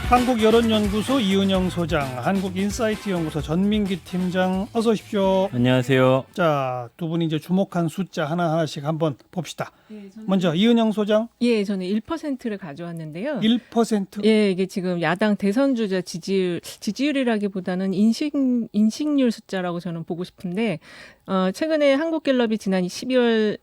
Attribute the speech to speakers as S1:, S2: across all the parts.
S1: 한국여론연구소 이은영 소장, 한국인사이트연구소 전민기 팀장, 어서 오십시오.
S2: 안녕하세요.
S1: 자, 두 분이 이제 주목한 숫자 하나하나씩 한번 봅시다.
S3: 네,
S1: 먼저 이은영 소장.
S3: 예, 저는 1%를 가져왔는데요.
S1: 1%?
S3: 예, 이게 지금 야당 대선 주자 지지율이라기보다는 인식률 숫자라고 저는 보고 싶은데, 최근에 한국갤럽이 지난 12일과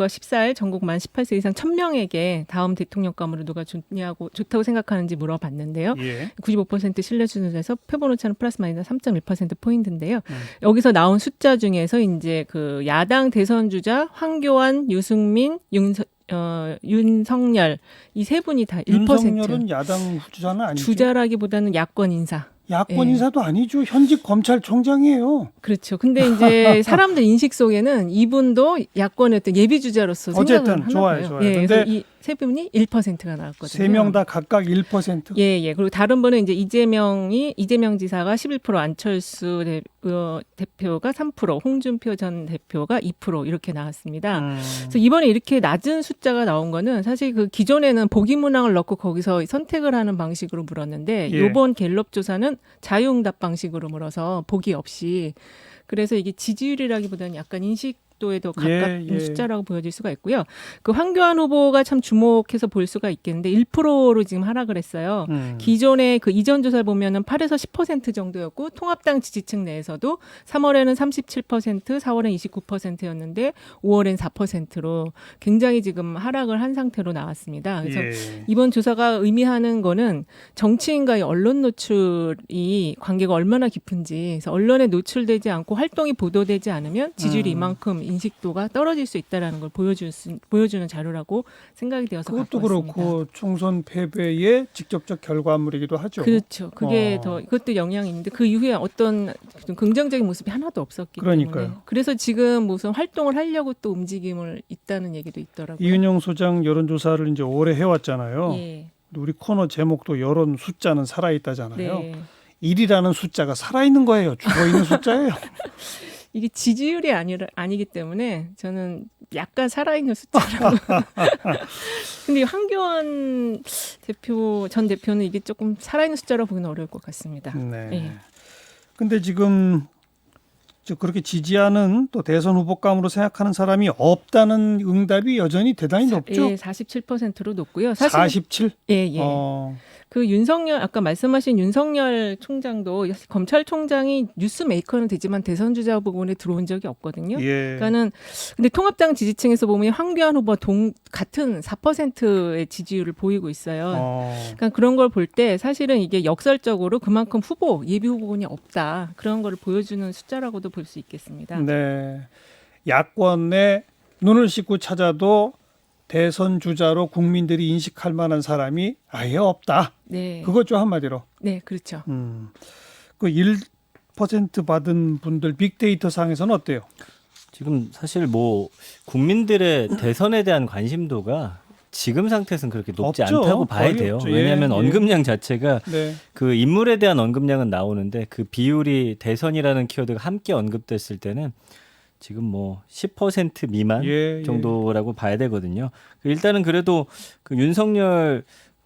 S3: 14일 전국 만 18세 이상 1,000명에게 다음 대통령감으로 누가 좋다고 생각하는지 물어봤는데요.
S1: 예.
S3: 95% 신뢰 수준에서 표본 오차는 플러스 마이너스 3.1%포인트인데요. 여기서 나온 숫자 중에서 이제 그 야당 대선 주자 황교안, 유승민, 윤석열 이 세 분이 다 1%.
S1: 윤석열은 야당 주자는 아니죠?
S3: 주자라기보다는 야권 인사.
S1: 야권
S3: 예.
S1: 인사도 아니죠. 현직 검찰총장이에요.
S3: 그렇죠. 근데 이제 사람들 인식 속에는 이분도 야권의 어떤 예비 주자로서
S1: 어쨌든
S3: 생각을 하나
S1: 좋아요,
S3: 봐요.
S1: 좋아요.
S3: 예,
S1: 근데
S3: 그래서 이 세 분이 1%가 나왔거든요.
S1: 세 명 다 각각 1%?
S3: 예, 예. 그리고 다른 분은 이제 이재명 지사가 11%, 안철수 대표가 3%, 홍준표 전 대표가 2% 이렇게 나왔습니다. 그래서 이번에 이렇게 낮은 숫자가 나온 거는 사실 그 기존에는 보기 문항을 넣고 거기서 선택을 하는 방식으로 물었는데
S1: 예.
S3: 이번 갤럽 조사는 자유응답 방식으로 물어서 보기 없이 그래서 이게 지지율이라기보다는 약간 인식도에 더 가깝은
S1: 예.
S3: 숫자라고 보여질 수가 있고요. 그 황교안 후보가 참 주목해서 볼 수가 있겠는데 1%로 지금 하락을 했어요. 기존의 그 이전 조사를 보면은 8에서 10% 정도였고 통합당 지지층 내에서도 3월에는 37%, 4월엔 29%였는데 5월엔 4%로 굉장히 지금 하락을 한 상태로 나왔습니다. 그래서
S1: 예.
S3: 이번 조사가 의미하는 거는 정치인과의 언론 노출이 관계가 얼마나 깊은지 그래서 언론에 노출되지 않고 활동이 보도되지 않으면 지지율이 이만큼 인식도가 떨어질 수 있다는 걸 보여주는 자료라고 생각이 되어서
S1: 그것도
S3: 갖고 왔습니다.
S1: 그렇고 총선 패배의 직접적 결과물이기도 하죠.
S3: 그렇죠. 그게 더 이것도 영향이 있는데 그 이후에 어떤 좀 긍정적인 모습이 하나도 없었기
S1: 그러니까요.
S3: 때문에 그래서 지금 무슨 활동을 하려고 또 움직임을 있다는 얘기도 있더라고요.
S1: 이은영 소장 여론조사를 이제 오래 해왔잖아요.
S3: 예.
S1: 우리 코너 제목도 여론 숫자는 살아있다잖아요.
S3: 네.
S1: 1이라는 숫자가 살아있는 거예요. 죽어있는 숫자예요.
S3: 이게 지지율이 아니기 때문에 저는 약간 살아있는 숫자라고. 근데 황교안 전 대표는 이게 조금 살아있는 숫자라고 보기는 어려울 것 같습니다.
S1: 네.
S3: 예.
S1: 근데 지금 그렇게 지지하는 또 대선 후보감으로 생각하는 사람이 없다는 응답이 여전히 대단히 높죠.
S3: 예, 47%로 높고요. 사실
S1: 47?
S3: 예, 예. 그 윤석열 아까 말씀하신 윤석열 총장도 검찰총장이 뉴스 메이커는 되지만 대선 주자 부분에 들어온 적이 없거든요.
S1: 예.
S3: 그러니까는 근데 통합당 지지층에서 보면 황교안 후보 같은 4%의 지지율을 보이고 있어요. 그러니까 그런 걸 볼 때 사실은 이게 역설적으로 그만큼 예비 후보군이 없다. 그런 거를 보여주는 숫자라고도 볼 수 있겠습니다.
S1: 네. 야권에 눈을 씻고 찾아도 대선 주자로 국민들이 인식할 만한 사람이 아예 없다.
S3: 네.
S1: 그거죠, 한마디로.
S3: 네, 그렇죠.
S1: 그 1% 받은 분들 빅데이터 상에서는 어때요?
S2: 지금 사실 뭐 국민들의 대선에 대한 관심도가 지금 상태에서는 그렇게 높지
S1: 없죠.
S2: 않다고 봐야
S1: 거의
S2: 돼요.
S1: 없죠.
S2: 왜냐하면
S1: 예.
S2: 언급량 자체가
S1: 네.
S2: 그 인물에 대한 언급량은 나오는데 그 비율이 대선이라는 키워드가 함께 언급됐을 때는 지금 뭐 10% 미만 정도라고 봐야 되거든요. 일단은 그래도 그 윤석열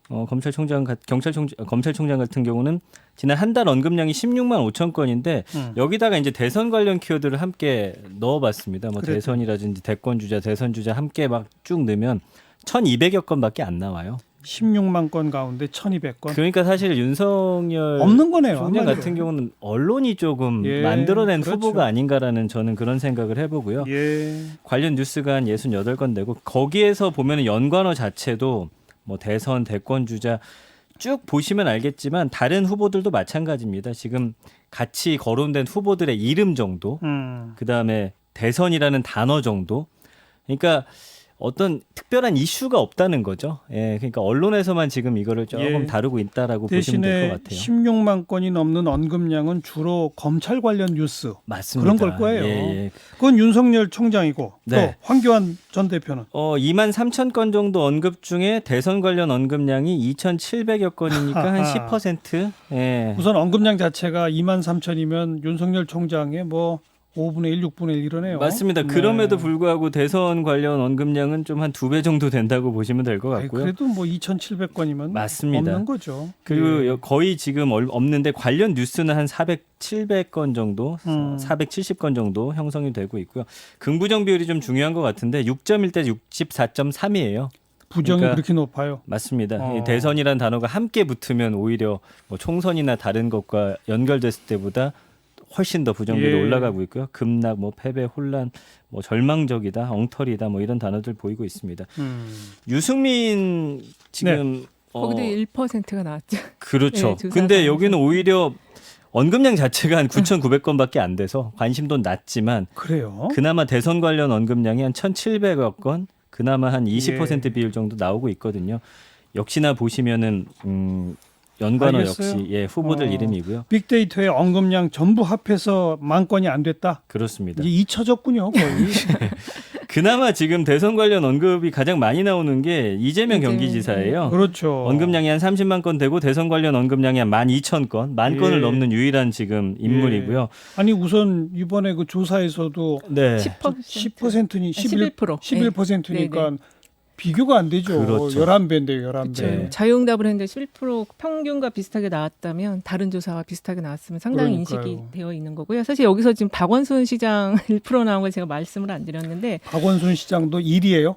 S2: 검찰총장 같은 경우는 지난 한 달 언급량이 16만 5천 건인데 여기다가 이제 대선 관련 키워드를 함께 넣어봤습니다. 뭐
S1: 그랬죠.
S2: 대선이라든지 대권 주자, 대선 주자 함께 막 쭉 넣으면 1,200여 건밖에 안 나와요.
S1: 16만 건 가운데 1,200건.
S2: 그러니까 사실 윤석열
S1: 없는 거네요.
S2: 총장
S1: 한마디로.
S2: 같은 경우는 언론이 조금
S1: 예,
S2: 만들어낸
S1: 그렇죠.
S2: 후보가 아닌가라는 저는 그런 생각을 해보고요.
S1: 예.
S2: 관련 뉴스가 한 68건 되고 거기에서 보면 연관어 자체도 뭐 대선, 대권 주자 쭉 보시면 알겠지만 다른 후보들도 마찬가지입니다. 지금 같이 거론된 후보들의 이름 정도, 그다음에 대선이라는 단어 정도. 그러니까 어떤 특별한 이슈가 없다는 거죠. 예, 그러니까 언론에서만 지금 이거를 조금 다루고 있다라고 보시면 될 것
S1: 대신에
S2: 같아요.
S1: 16만 건이 넘는 언급량은 주로 검찰 관련 뉴스
S2: 맞습니다.
S1: 그런 걸 거예요.
S2: 예.
S1: 그건 윤석열 총장이고
S2: 네.
S1: 또 황교안 전 대표는
S2: 2만 3천 건 정도 언급 중에 대선 관련 언급량이 2,700여 건이니까 한 10%. 예.
S1: 우선 언급량 자체가 2만 3천이면 윤석열 총장의 뭐 5분의 1, 6분의 1 이러네요.
S2: 맞습니다.
S1: 네.
S2: 그럼에도 불구하고 대선 관련 언급량은 좀 한 2배 정도 된다고 보시면 될 것
S1: 아이,
S2: 같고요.
S1: 그래도 뭐 2,700건이면
S2: 맞습니다.
S1: 없는 거죠.
S2: 그리고
S1: 예.
S2: 거의 지금 없는데 관련 뉴스는 한 700건 정도, 470건 정도 형성이 되고 있고요. 긍부정 비율이 좀 중요한 것 같은데 6.1대 64.3이에요.
S1: 부정이
S2: 그러니까
S1: 그렇게 높아요.
S2: 맞습니다.
S1: 어.
S2: 이 대선이라는 단어가 함께 붙으면 오히려 뭐 총선이나 다른 것과 연결됐을 때보다 훨씬 더 부정비율이
S1: 예.
S2: 올라가고 있고요. 급락, 뭐 패배, 혼란, 뭐 절망적이다, 엉터리다, 뭐 이런 단어들 보이고 있습니다. 유승민 지금
S3: 거기도 1%가 나왔죠.
S2: 그렇죠.
S3: 네, 조사
S2: 근데
S3: 상에서.
S2: 여기는 오히려 언급량 자체가 한 9,900건밖에 안 돼서 관심도는 낮지만
S1: 그래요?
S2: 그나마 대선 관련 언급량이 한 1,700억 건, 그나마 한 20%
S1: 예.
S2: 비율 정도 나오고 있거든요. 역시나 보시면은 연관어
S1: 알겠어요.
S2: 역시 예, 후보들 이름이고요.
S1: 빅데이터의 언급량 전부 합해서 10,000건이 안 됐다.
S2: 그렇습니다.
S1: 이제 잊혀졌군요, 거의.
S2: 그나마 지금 대선 관련 언급이 가장 많이 나오는 게 이재명
S3: 이재명,
S2: 경기지사예요.
S1: 그렇죠.
S2: 언급량이 한 30만 건 되고 대선 관련 언급량이 한 12,000건, 만
S1: 예.
S2: 건을 넘는 유일한 지금 인물이고요.
S1: 아니 우선 이번에 그 조사에서도
S2: 네.
S1: 10%니
S3: 11%.
S1: 11%니까 비교가 안 되죠.
S2: 그렇죠.
S1: 11배인데요, 11배.
S2: 네.
S3: 자유응답을 했는데 11% 평균과 비슷하게 나왔다면 다른 조사와 비슷하게 나왔으면 상당히
S1: 그러니까요.
S3: 인식이 되어 있는 거고요. 사실 여기서 지금 박원순 시장 1% 나온 걸 제가 말씀을 안 드렸는데
S1: 박원순 시장도 1위예요.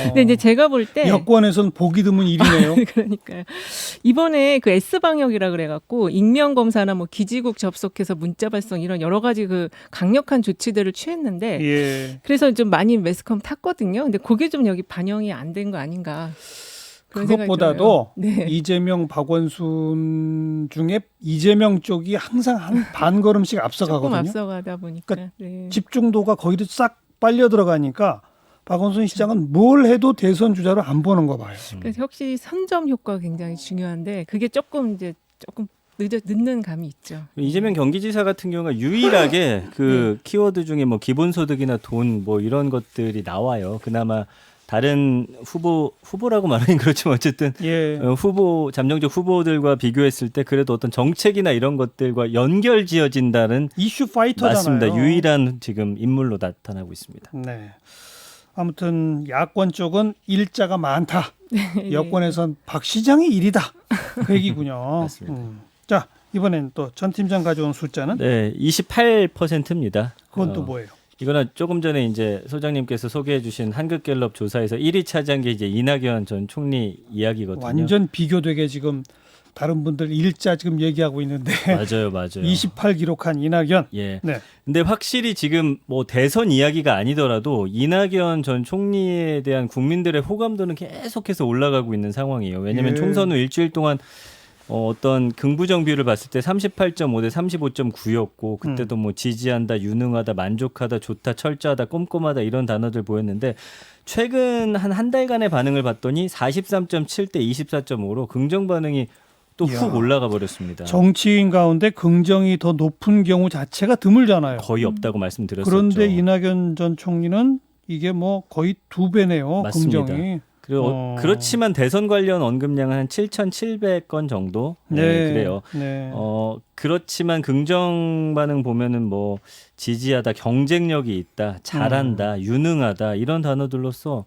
S3: 근데 이제 제가 볼 때
S1: 여권에선 보기 드문 1위네요.
S3: 그러니까요. 이번에 그 S 방역이라 그래갖고 익명 검사나 뭐 기지국 접속해서 문자 발송 이런 여러 가지 그 강력한 조치들을 취했는데
S1: 예.
S3: 그래서 좀 많이 매스컴 탔거든요. 근데 그게 좀 여기 반영이 안 된 거 아닌가. 그런 생각이
S1: 그것보다도
S3: 들어요. 네.
S1: 이재명, 박원순 중에 이재명 쪽이 항상 한 반 걸음씩
S3: 조금
S1: 앞서가거든요.
S3: 앞서가다 보니까.
S1: 그러니까
S3: 네.
S1: 집중도가 거기도 싹 빨려 들어가니까 박원순 시장은 뭘 해도 대선 주자로 안 보는 거 봐요.
S3: 그래서 역시 선점 효과가 굉장히 중요한데 그게 조금 늦는 감이 있죠.
S2: 이재명 경기지사 같은 경우가 유일하게 그 키워드 중에 뭐 기본소득이나 돈 뭐 이런 것들이 나와요. 그나마 다른 후보라고 말하긴 그렇지만 어쨌든
S1: 예.
S2: 잠정적 후보들과 비교했을 때 그래도 어떤 정책이나 이런 것들과 연결지어진다는
S1: 이슈 파이터잖아요.
S2: 맞습니다. 유일한 지금 인물로 나타나고 있습니다.
S1: 네. 아무튼 야권 쪽은 일자가 많다. 여권에선 박 시장이 1위다. 그 얘기군요.
S2: 맞습니다.
S1: 자, 이번엔 또 전 팀장 가져온 숫자는
S2: 네, 28%입니다.
S1: 그건 또 뭐예요?
S2: 이거는 조금 전에 이제 소장님께서 소개해 주신 한국갤럽 조사에서 1위 차지한 게 이제 이낙연 전 총리 이야기거든요.
S1: 완전 비교되게 지금 다른 분들 일자 지금 얘기하고 있는데
S2: 맞아요.
S1: 28 기록한 이낙연.
S2: 예.
S1: 네.
S2: 근데 확실히 지금 뭐 대선 이야기가 아니더라도 이낙연 전 총리에 대한 국민들의 호감도는 계속해서 올라가고 있는 상황이에요. 왜냐하면
S1: 예.
S2: 총선 후 일주일 동안 어떤 긍부정 비율을 봤을 때 38.5 대 35.9였고 그때도 뭐 지지한다, 유능하다, 만족하다, 좋다, 철저하다, 꼼꼼하다 이런 단어들 보였는데 최근 한 달간의 반응을 봤더니 43.7 대 24.5로 긍정 반응이 또
S1: 이야.
S2: 훅 올라가 버렸습니다.
S1: 정치인 가운데 긍정이 더 높은 경우 자체가 드물잖아요.
S2: 거의 없다고 말씀드렸었죠.
S1: 그런데 이낙연 전 총리는 이게 뭐 거의 2배네요.
S2: 맞습니다.
S1: 긍정이.
S2: 그리고 그렇지만 대선 관련 언급량은 한 7,700건 정도 그래요.
S1: 네.
S2: 그렇지만 긍정 반응 보면은 뭐 지지하다, 경쟁력이 있다, 잘한다, 유능하다 이런 단어들로서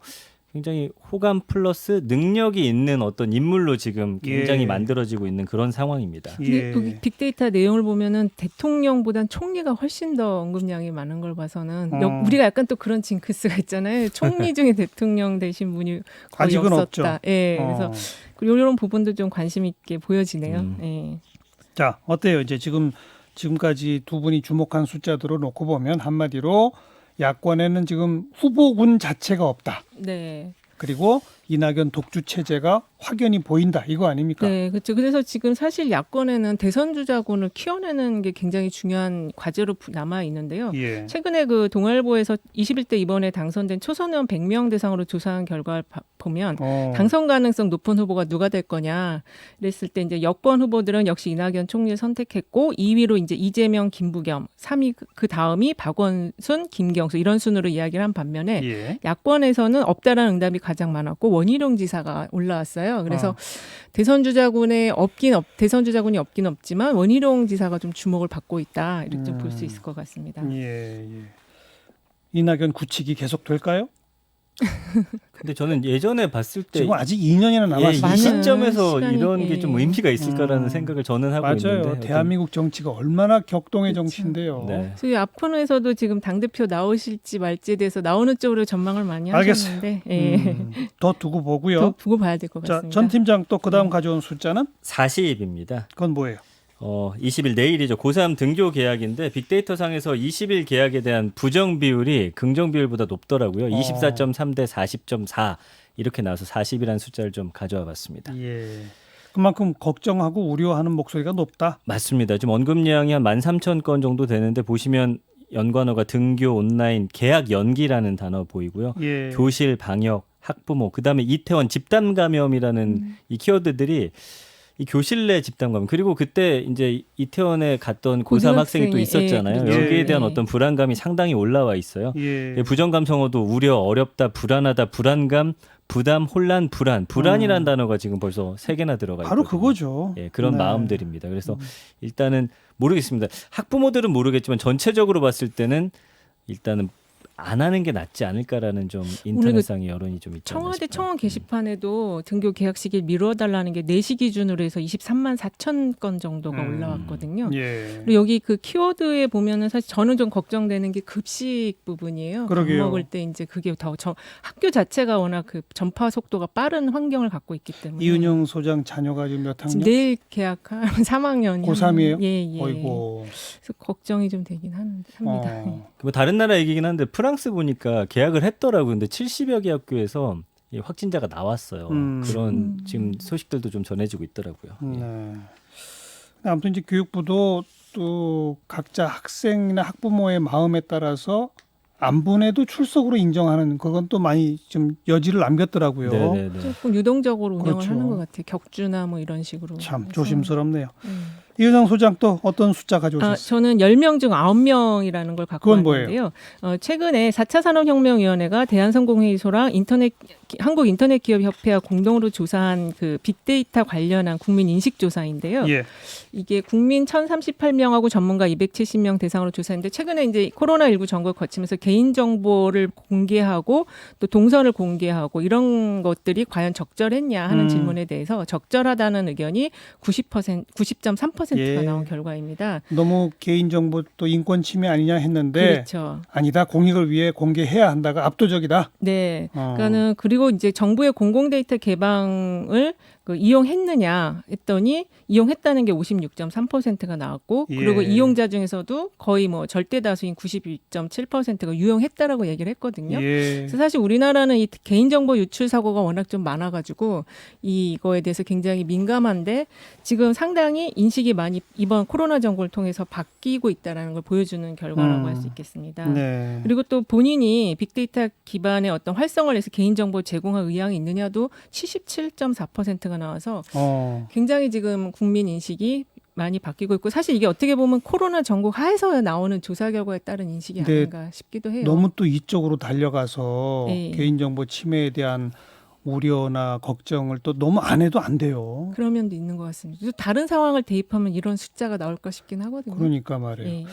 S2: 굉장히 호감 플러스 능력이 있는 어떤 인물로 지금 굉장히
S1: 예.
S2: 만들어지고 있는 그런 상황입니다.
S3: 근데
S1: 예.
S3: 여기 빅데이터 내용을 보면은 대통령보단 총리가 훨씬 더 언급량이 많은 걸 봐서는 우리가 약간 또 그런 징크스가 있잖아요. 총리 중에 대통령 되신 분이 거의
S1: 아직은
S3: 없었다.
S1: 없죠.
S3: 예. 그래서 이런 부분도 좀 관심 있게 보여지네요. 예.
S1: 자, 어때요? 이제 지금까지 두 분이 주목한 숫자들을 놓고 보면 한마디로 야권에는 지금 후보군 자체가 없다.
S3: 네.
S1: 그리고 이낙연 독주 체제가 확연히 보인다. 이거 아닙니까?
S3: 네, 그렇죠. 그래서 지금 사실 야권에는 대선 주자군을 키워내는 게 굉장히 중요한 과제로 남아 있는데요.
S1: 예.
S3: 최근에 그 동아일보에서 21대 이번에 당선된 초선 의원 100명 대상으로 조사한 결과를 보면 당선 가능성 높은 후보가 누가 될 거냐 그랬을 때 이제 여권 후보들은 역시 이낙연 총리를 선택했고 2위로 이제 이재명, 김부겸, 3위 그 다음이 박원순, 김경수 이런 순으로 이야기를 한 반면에
S1: 예.
S3: 야권에서는 없다라는 응답이 가장 많았고 원희룡 지사가 올라왔어요. 그래서 대선 주자군이 없긴 없지만 원희룡 지사가 좀 주목을 받고 있다. 이렇게 좀 볼 수 있을 것 같습니다.
S1: 예. 이낙연 구치기 계속 될까요?
S2: 근데 저는 예전에 봤을 때
S1: 지금 아직 2년이나
S2: 이
S1: 남았습니다.
S2: 시점에서
S3: 시간이,
S2: 이런 게 좀 의미가 있을까라는 생각을 저는 하고
S1: 맞아요.
S2: 있는데
S1: 대한민국 정치가 얼마나 격동의
S3: 그렇죠.
S1: 정치인데요.
S2: 네.
S3: 저희 앞코너에서도 지금 당대표 나오실지 말지에 대해서 나오는 쪽으로 전망을 많이
S1: 알겠어요.
S3: 하셨는데 예.
S1: 더 두고 보고요.
S3: 더 두고 봐야 될 것
S1: 자,
S3: 같습니다.
S1: 전 팀장 또 그다음 가져온 숫자는
S2: 40입니다.
S1: 그건 뭐예요?
S2: 20일 내일이죠. 고3 등교 계약인데 빅데이터 상에서 20일 계약에 대한 부정 비율이 긍정 비율보다 높더라고요. 24.3 대 40.4 이렇게 나와서 40이라는 숫자를 좀 가져와 봤습니다.
S1: 예. 그만큼 걱정하고 우려하는 목소리가 높다.
S2: 맞습니다. 지금 언급량이 한 13,000건 정도 되는데 보시면 연관어가 등교, 온라인, 계약 연기라는 단어 보이고요.
S1: 예.
S2: 교실, 방역, 학부모, 그다음에 이태원 집단 감염이라는 이 키워드들이 이 교실 내 집단 감염 그리고 그때 이제 이태원에 갔던 고3 학생이 또 있었잖아요.
S3: 그렇죠.
S2: 여기에 대한
S3: 예.
S2: 어떤 불안감이 상당히 올라와 있어요.
S1: 예.
S2: 부정 감성어도 우려, 어렵다, 불안하다, 불안감, 부담, 혼란, 불안이라는 단어가 지금 벌써 3개나 들어가 있거든요.
S1: 바로 그거죠.
S2: 예, 그런
S1: 네.
S2: 마음들입니다. 그래서 일단은 모르겠습니다. 학부모들은 모르겠지만 전체적으로 봤을 때는 일단은 안 하는 게 낫지 않을까라는 좀 인터넷상의 여론이 좀 있지 않나
S3: 청와대
S2: 싶어요.
S3: 청원 게시판에도 등교 계약 시기를 미뤄달라는 게 4시 기준으로 해서 23만 4천 건 정도가 올라왔거든요.
S1: 예.
S3: 그리고 여기 그 키워드에 보면은 사실 저는 좀 걱정되는 게 급식 부분이에요.
S1: 그러게요.
S3: 밥 먹을 때 이제 그게 더 학교 자체가 워낙 그 전파 속도가 빠른 환경을 갖고 있기 때문에
S1: 이은영 소장 자녀가 지금 몇
S3: 지금
S1: 학년?
S3: 내일 계약하면 3학년이
S1: 고3이에요?
S3: 예.
S1: 어이고.
S3: 그래서 걱정이 좀 되긴 합니다.
S2: 뭐 다른 나라 얘기긴 한데 프랑스 보니까 계약을 했더라고요. 근데 70여 개 학교에서 이 확진자가 나왔어요. 그런 지금 소식들도 좀 전해지고 있더라고요. 예.
S1: 네. 아무튼 이제 교육부도 또 각자 학생이나 학부모의 마음에 따라서 안 보내도 출석으로 인정하는 그건 또 많이 좀 여지를 남겼더라고요.
S2: 네네네.
S3: 조금 유동적으로 운영을
S1: 그렇죠.
S3: 하는 것 같아요. 격주나 뭐 이런 식으로.
S1: 참
S3: 해서.
S1: 조심스럽네요. 이은영 소장 또 어떤 숫자 가져오셨어요?
S3: 저는 10명 중 9명이라는 걸 갖고
S1: 그건
S3: 왔는데요. 최근에 4차 산업혁명위원회가 대한성공회의소랑 한국인터넷기업협회와 공동으로 조사한 그 빅데이터 관련한 국민 인식조사인데요.
S1: 예.
S3: 이게 국민 1,038명하고 전문가 270명 대상으로 조사했는데 최근에 이제 코로나19 정국을 거치면서 개인정보를 공개하고 또 동선을 공개하고 이런 것들이 과연 적절했냐 하는 질문에 대해서 적절하다는 의견이 90.3%가
S1: 예.
S3: 나온 결과입니다.
S1: 너무 개인정보 또 인권 침해 아니냐 했는데
S3: 그렇죠.
S1: 아니다. 공익을 위해 공개해야 한다가 압도적이다.
S3: 네. 그러니까는 그리고 이제 정부의 공공데이터 개방을 이용했느냐 했더니 이용했다는 게 56.3%가 나왔고
S1: 예.
S3: 그리고 이용자 중에서도 거의 뭐 절대 다수인 92.7%가 유용했다라고 얘기를 했거든요.
S1: 예.
S3: 그래서 사실 우리나라는 이 개인정보 유출 사고가 워낙 좀 많아가지고 이거에 대해서 굉장히 민감한데 지금 상당히 인식이 많이 이번 코로나 정국을 통해서 바뀌고 있다는 걸 보여주는 결과라고 할 수 있겠습니다.
S1: 네.
S3: 그리고 또 본인이 빅데이터 기반의 어떤 활성을 해서 개인정보 제공할 의향이 있느냐도 77.4%가 나와서 굉장히 지금 국민 인식이 많이 바뀌고 있고 사실 이게 어떻게 보면 코로나 전국 하에서 나오는 조사 결과에 따른 인식이
S1: 네.
S3: 아닌가 싶기도 해요.
S1: 너무 또 이쪽으로 달려가서
S3: 네.
S1: 개인정보 침해에 대한 우려나 걱정을 또 너무 안 해도 안 돼요.
S3: 그런 면도 있는 것 같습니다. 또 다른 상황을 대입하면 이런 숫자가 나올까 싶긴 하거든요.
S1: 그러니까 말이에요.
S3: 예, 예.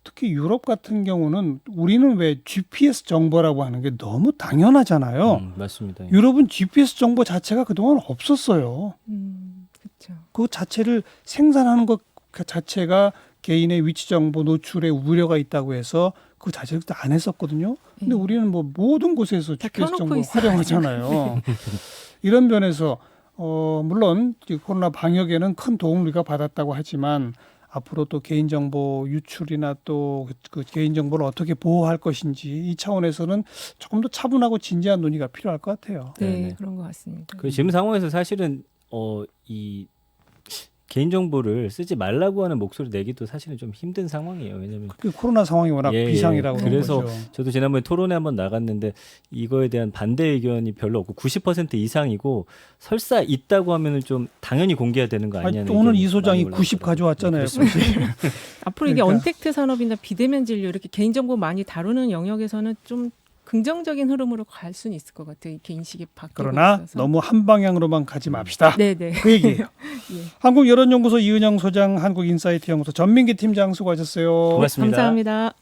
S1: 특히 유럽 같은 경우는 우리는 왜 GPS 정보라고 하는 게 너무 당연하잖아요.
S2: 맞습니다.
S1: 유럽은 GPS 정보 자체가 그동안 없었어요.
S3: 그렇죠.
S1: 그 자체를 생산하는 것 자체가 개인의 위치 정보 노출에 우려가 있다고 해서 그 자체를 안 했었거든요. 근데 우리는 뭐 모든 곳에서
S3: 다
S1: GPS
S3: 켜놓고
S1: 정보를
S3: 있어요.
S1: 활용하잖아요. 이런 면에서 물론 코로나 방역에는 큰 도움을 우리가 받았다고 하지만 앞으로 또 개인정보 유출이나 또 그 개인정보를 어떻게 보호할 것인지 이 차원에서는 조금 더 차분하고 진지한 논의가 필요할 것 같아요.
S3: 네,
S2: 네네.
S3: 그런 것 같습니다.
S2: 그 지금 상황에서 사실은 이 개인정보를 쓰지 말라고 하는 목소리 내기도 사실은 좀 힘든 상황이에요. 왜냐하면
S1: 그 코로나 상황이 워낙 비상이라고 그런
S2: 그래서
S1: 거죠.
S2: 저도 지난번에 토론에 한번 나갔는데 이거에 대한 반대 의견이 별로 없고 90% 이상이고 설사 있다고 하면은 좀 당연히 공개해야 되는 거 아니냐는
S1: 오늘
S2: 의견이
S1: 이 소장이
S2: 많이
S1: 90 가져왔잖아요.
S2: 네,
S3: 앞으로 이게
S1: 그러니까.
S3: 언택트 산업이나 비대면 진료 이렇게 개인정보 많이 다루는 영역에서는 좀 긍정적인 흐름으로 갈 수는 있을 것 같아요. 이렇게 인식이 바뀌고
S1: 그러나
S3: 있어서.
S1: 너무 한 방향으로만 가지 맙시다.
S3: 네네.
S1: 그 얘기예요.
S3: 예.
S1: 한국여론연구소 이은영 소장, 한국인사이트 연구소 전민기 팀장 수고하셨어요.
S2: 고맙습니다.
S3: 감사합니다.